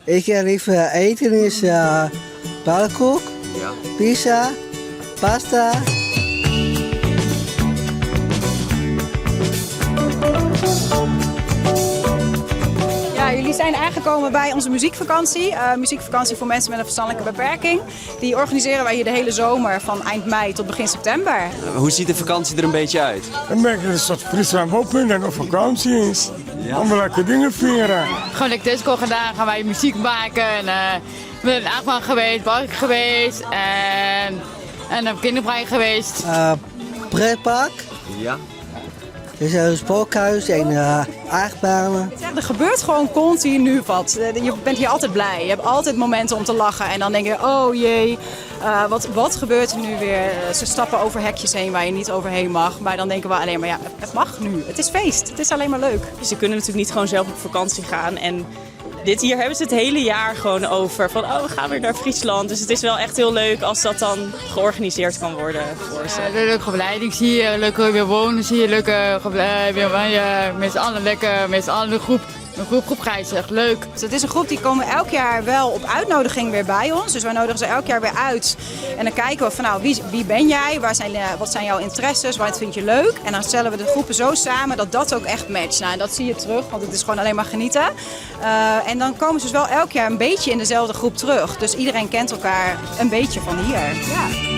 Ik ga liever eten is pannenkoek, pizza, pasta. Ja, jullie zijn aangekomen bij onze muziekvakantie. Muziekvakantie voor mensen met een verstandelijke beperking. Die organiseren wij hier de hele zomer van eind mei tot begin september. Hoe ziet de vakantie er een beetje uit? Dan merk je dat het Friesland open en op vakantie is. Ja. Om lekker dingen vieren. Gewoon lekker disco gedaan, gaan wij muziek maken. En we zijn in Achtbaan geweest, park geweest en op kinderpark geweest. Pretpark. Ja. Er is een spookhuis en achtbanen. Er gebeurt gewoon continu wat. Je bent hier altijd blij. Je hebt altijd momenten om te lachen. En dan denk je, oh jee, wat gebeurt er nu weer? Ze stappen over hekjes heen waar je niet overheen mag. Maar dan denken we alleen maar, ja, het mag nu. Het is feest. Het is alleen maar leuk. Ze kunnen natuurlijk niet gewoon zelf op vakantie gaan. En dit hier hebben ze het hele jaar gewoon over. Van, we gaan weer naar Friesland. Dus het is wel echt heel leuk als dat dan georganiseerd kan worden voor ze. Leuke begeleiding zie je, leuke weer wonen zie je, leuke met z'n allen lekker, met z'n allen een groep reizen, echt leuk. Dus het is een groep die komen elk jaar wel op uitnodiging weer bij ons. Dus wij nodigen ze elk jaar weer uit. En dan kijken we van wie ben jij, wat zijn jouw interesses, wat vind je leuk. En dan stellen we de groepen zo samen dat dat ook echt matcht. Nou, en dat zie je terug, want het is gewoon alleen maar genieten. En dan komen ze dus wel elk jaar een beetje in dezelfde groep terug. Dus iedereen kent elkaar een beetje van hier. Ja.